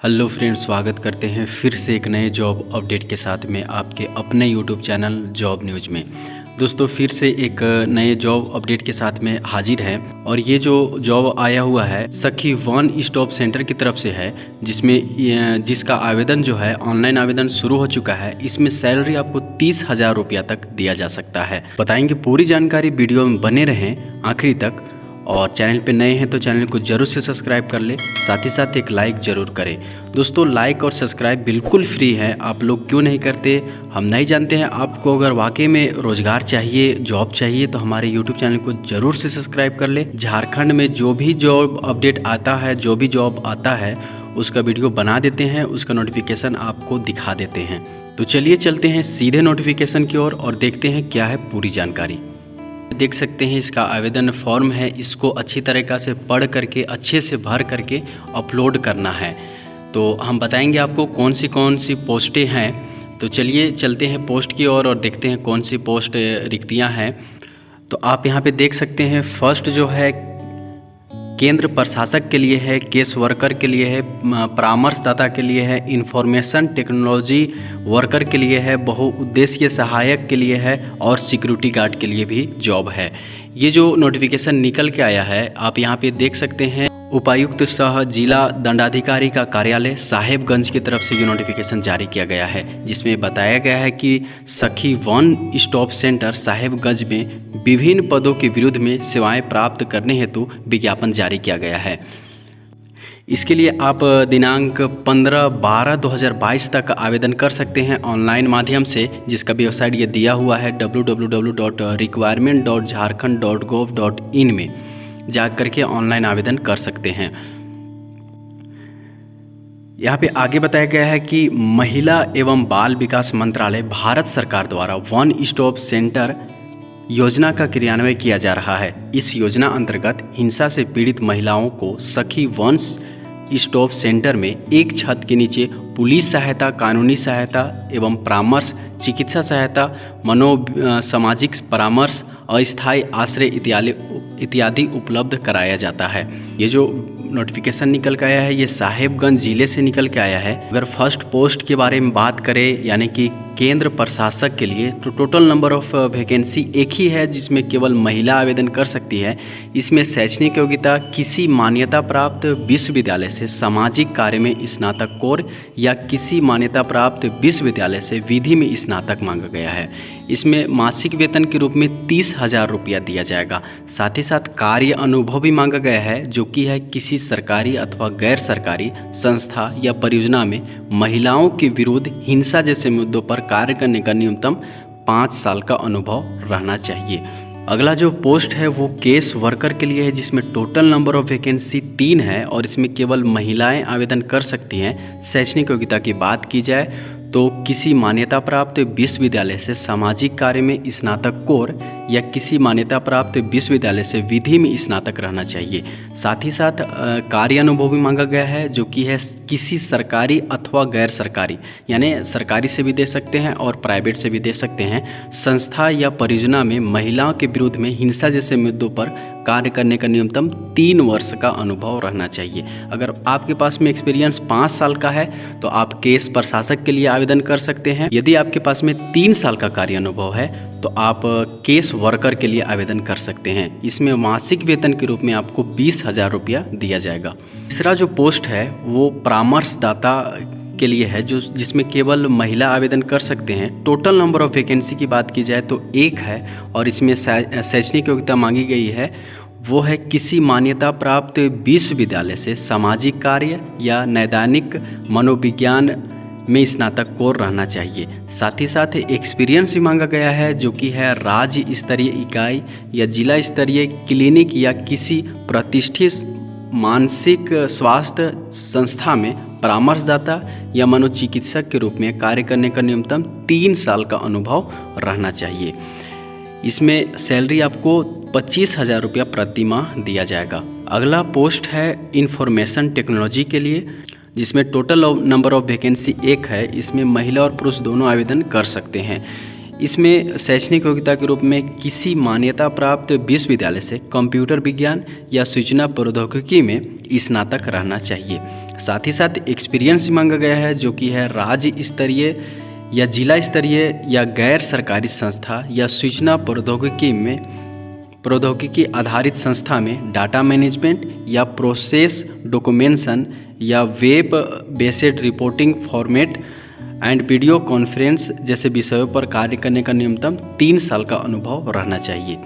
Hello friends, स्वागत करते हैं फिर से एक नए जॉब अपडेट के साथ में आपके अपने यूट्यूब चैनल जॉब न्यूज़ में। दोस्तों, फिर से एक नए जॉब अपडेट के साथ में हाजिर है और ये जो जॉब आया हुआ है सखी वन स्टॉप सेंटर की तरफ से है, जिसका आवेदन जो है ऑनलाइन आवेदन शुरू हो चुका है। इसमें सैलरी आपको 30,000 रुपया तक दिया जा सकता है। बताएंगे पूरी जानकारी, वीडियो में बने रहें आखिरी तक। और चैनल पे नए हैं तो चैनल को जरूर से सब्सक्राइब कर ले, साथ ही साथ एक लाइक ज़रूर करें। दोस्तों, लाइक और सब्सक्राइब बिल्कुल फ्री है, आप लोग क्यों नहीं करते हम नहीं जानते हैं। आपको अगर वाकई में रोज़गार चाहिए, जॉब चाहिए, तो हमारे यूट्यूब चैनल को ज़रूर से सब्सक्राइब कर ले। झारखंड में जो भी जॉब अपडेट आता है, जो भी जॉब आता है, उसका वीडियो बना देते हैं, उसका नोटिफिकेशन आपको दिखा देते हैं। तो चलिए चलते हैं सीधे नोटिफिकेशन की ओर और देखते हैं क्या है पूरी जानकारी। देख सकते हैं इसका आवेदन फॉर्म है, इसको अच्छी तरीक़ा से पढ़ करके अच्छे से भर करके अपलोड करना है। तो हम बताएंगे आपको कौन सी पोस्टें हैं। तो चलिए चलते हैं पोस्ट की ओर और देखते हैं कौन सी पोस्ट रिक्तियां हैं। तो आप यहां पे देख सकते हैं, फर्स्ट जो है केंद्र प्रशासक के लिए है, केस वर्कर के लिए है, परामर्शदाता के लिए है, इंफॉर्मेशन टेक्नोलॉजी वर्कर के लिए है, बहुउद्देशीय सहायक के लिए है और सिक्योरिटी गार्ड के लिए भी जॉब है। ये जो नोटिफिकेशन निकल के आया है आप यहाँ पे देख सकते हैं, उपायुक्त सह जिला दंडाधिकारी का कार्यालय साहेबगंज की तरफ से ये नोटिफिकेशन जारी किया गया है, जिसमें बताया गया है कि सखी वन स्टॉप सेंटर साहेबगंज में विभिन्न पदों के विरुद्ध में सेवाएं प्राप्त करने हेतु विज्ञापन जारी किया गया है। इसके लिए आप दिनांक 15/12/2022 तक आवेदन कर सकते हैं ऑनलाइन माध्यम से, जिसका वेबसाइट ये दिया हुआ है www.requirement.jharkhand.gov.in में जा करके ऑनलाइन आवेदन कर सकते हैं। यहाँ पे आगे बताया गया है कि महिला एवं बाल विकास मंत्रालय भारत सरकार द्वारा वन स्टॉप सेंटर योजना का क्रियान्वयन किया जा रहा है। इस योजना अंतर्गत हिंसा से पीड़ित महिलाओं को सखी वन स्टॉप सेंटर में एक छत के नीचे पुलिस सहायता, कानूनी सहायता एवं परामर्श, चिकित्सा सहायता, सामाजिक परामर्श, अस्थायी आश्रय इत्यादि उपलब्ध कराया जाता है। ये जो नोटिफिकेशन निकल के आया है ये साहेबगंज जिले से निकल के आया है। अगर फर्स्ट पोस्ट के बारे में बात करें, यानी कि केंद्र प्रशासक के लिए, तो टोटल नंबर ऑफ वैकेंसी एक ही है, जिसमें केवल महिला आवेदन कर सकती है। इसमें शैक्षणिक योग्यता किसी मान्यता प्राप्त विश्वविद्यालय से सामाजिक कार्य में स्नातकोत्तर या किसी मान्यता प्राप्त विश्वविद्यालय से विधि में स्नातक मांगा गया है। इसमें मासिक वेतन के रूप में 30,000 रुपया दिया जाएगा। साथ ही साथ कार्य अनुभव भी मांगा गया है, जो कि है किसी सरकारी अथवा गैर सरकारी संस्था या परियोजना में महिलाओं के विरुद्ध हिंसा जैसे मुद्दों पर कार्य करने का न्यूनतम 5 साल का अनुभव रहना चाहिए। अगला जो पोस्ट है वो केस वर्कर के लिए है, जिसमें टोटल नंबर ऑफ वैकेंसी 3 है और इसमें केवल महिलाएं आवेदन कर सकती हैं। शैक्षणिक योग्यता की बात की जाए तो किसी मान्यता प्राप्त विश्वविद्यालय से सामाजिक कार्य में स्नातकोत्तर या किसी मान्यता प्राप्त विश्वविद्यालय से विधि में स्नातक रहना चाहिए। साथ ही साथ कार्य अनुभव भी मांगा गया है, जो कि है किसी सरकारी अथवा गैर सरकारी, यानी सरकारी से भी दे सकते हैं और प्राइवेट से भी दे सकते हैं, संस्था या परियोजना में महिलाओं के विरुद्ध में हिंसा जैसे मुद्दों पर कार्य करने का न्यूनतम 3 वर्ष का अनुभव रहना चाहिए। अगर आपके पास में एक्सपीरियंस 5 साल का है तो आप केस प्रशासक के लिए आवेदन कर सकते हैं। यदि आपके पास में 3 साल का कार्य अनुभव है तो आप केस वर्कर के लिए आवेदन कर सकते हैं। इसमें मासिक वेतन के रूप में आपको 20,000 रुपया दिया जाएगा। तीसरा जो पोस्ट है वो परामर्शदाता के लिए है, जिसमें केवल महिला आवेदन कर सकते हैं। टोटल नंबर ऑफ वैकेंसी की बात की जाए तो 1 है और इसमें शैक्षणिक योग्यता मांगी गई है, वो है किसी मान्यता प्राप्त विश्वविद्यालय से सामाजिक कार्य या नैदानिक मनोविज्ञान में स्नातकोत्तर रहना चाहिए। साथ ही साथ एक्सपीरियंस भी मांगा गया है, जो कि है राज्य स्तरीय इकाई या जिला स्तरीय क्लिनिक या किसी प्रतिष्ठित मानसिक स्वास्थ्य संस्था में परामर्शदाता या मनोचिकित्सक के रूप में कार्य करने का न्यूनतम 3 साल का अनुभव रहना चाहिए। इसमें सैलरी आपको 25,000 रुपया प्रति माह दिया जाएगा। अगला पोस्ट है इंफॉर्मेशन टेक्नोलॉजी के लिए, जिसमें टोटल नंबर ऑफ वैकेंसी 1 है। इसमें महिला और पुरुष दोनों आवेदन कर सकते हैं। इसमें शैक्षणिक योग्यता के रूप में किसी मान्यता प्राप्त विश्वविद्यालय से कंप्यूटर विज्ञान या सूचना प्रौद्योगिकी में स्नातक रहना चाहिए। साथ ही साथ एक्सपीरियंस मांगा गया है, जो कि है राज्य स्तरीय या जिला स्तरीय या गैर सरकारी संस्था या सूचना प्रौद्योगिकी आधारित संस्था में डाटा मैनेजमेंट या प्रोसेस डॉक्यूमेंटेशन या web based reporting format and video conference जैसे विषयों पर कार्य करने का न्यूनतम 3 साल का अनुभव रहना चाहिए।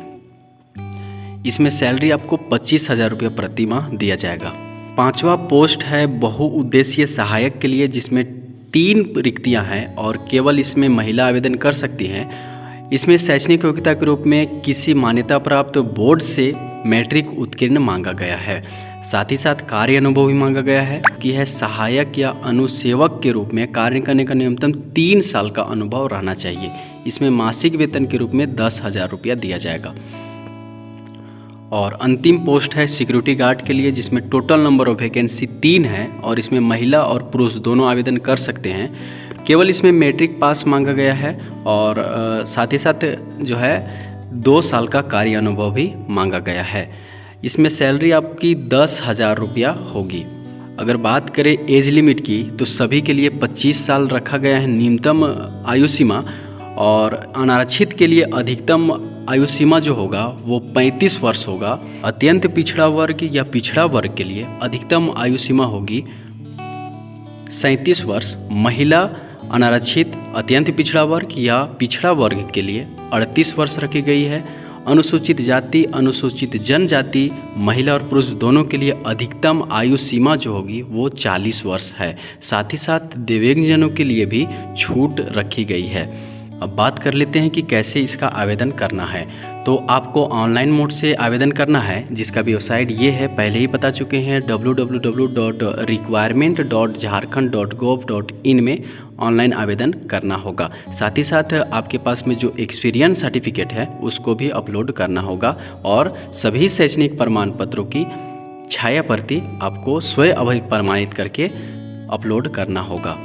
इसमें सैलरी आपको 25,000 रुपये प्रति माह दिया जाएगा। 5वां पोस्ट है बहुउद्देशीय सहायक के लिए, जिसमें 3 रिक्तियां हैं और केवल इसमें महिला आवेदन कर सकती हैं। इसमें शैक्षणिक योग्यता के रूप में किसी मान्यता प्राप्त बोर्ड से मैट्रिक उत्तीर्ण मांगा गया है। साथ ही साथ कार्य अनुभव भी मांगा गया है कि है सहायक या अनुसेवक के रूप में कार्य करने का न्यूनतम 3 साल का अनुभव रहना चाहिए। इसमें मासिक वेतन के रूप में 10,000 रुपया दिया जाएगा। और अंतिम पोस्ट है सिक्योरिटी गार्ड के लिए, जिसमें टोटल नंबर ऑफ वैकेंसी 3 है और इसमें महिला और पुरुष दोनों आवेदन कर सकते हैं। केवल इसमें मैट्रिक पास मांगा गया है और साथ ही साथ जो है 2 साल का कार्य अनुभव भी मांगा गया है। इसमें सैलरी आपकी 10,000 रुपया होगी। अगर बात करें एज लिमिट की, तो सभी के लिए 25 साल रखा गया है न्यूनतम आयु सीमा, और अनारक्षित के लिए अधिकतम आयु सीमा जो होगा वो 35 वर्ष होगा। अत्यंत पिछड़ा वर्ग या पिछड़ा वर्ग के लिए अधिकतम आयु सीमा होगी 37 वर्ष। महिला, अनारक्षित, अत्यंत पिछड़ा वर्ग या पिछड़ा वर्ग के लिए 38 वर्ष रखी गई है। अनुसूचित जाति, अनुसूचित जनजाति, महिला और पुरुष दोनों के लिए अधिकतम आयु सीमा जो होगी वो 40 वर्ष है। साथ ही साथ दिव्यांगजनों के लिए भी छूट रखी गई है। अब बात कर लेते हैं कि कैसे इसका आवेदन करना है। तो आपको ऑनलाइन मोड से आवेदन करना है, जिसका वेबसाइट ये है, पहले ही बता चुके हैं, www.requirement.jharkhand.gov.in में ऑनलाइन आवेदन करना होगा। साथ ही साथ आपके पास में जो एक्सपीरियंस सर्टिफिकेट है उसको भी अपलोड करना होगा, और सभी शैक्षणिक प्रमाण पत्रों की छाया प्रति आपको स्वयं अभिप्रमाणित करके अपलोड करना होगा।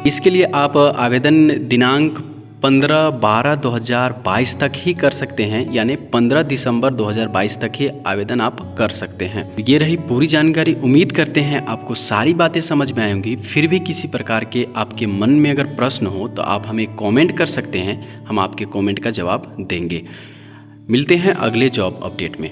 इसके लिए आप आवेदन दिनांक 15/12/2022 तक ही कर सकते हैं, यानी 15 दिसंबर 2022 तक ही आवेदन आप कर सकते हैं। ये रही पूरी जानकारी। उम्मीद करते हैं आपको सारी बातें समझ में आएंगी। फिर भी किसी प्रकार के आपके मन में अगर प्रश्न हो तो आप हमें कमेंट कर सकते हैं, हम आपके कमेंट का जवाब देंगे। मिलते हैं अगले जॉब अपडेट में।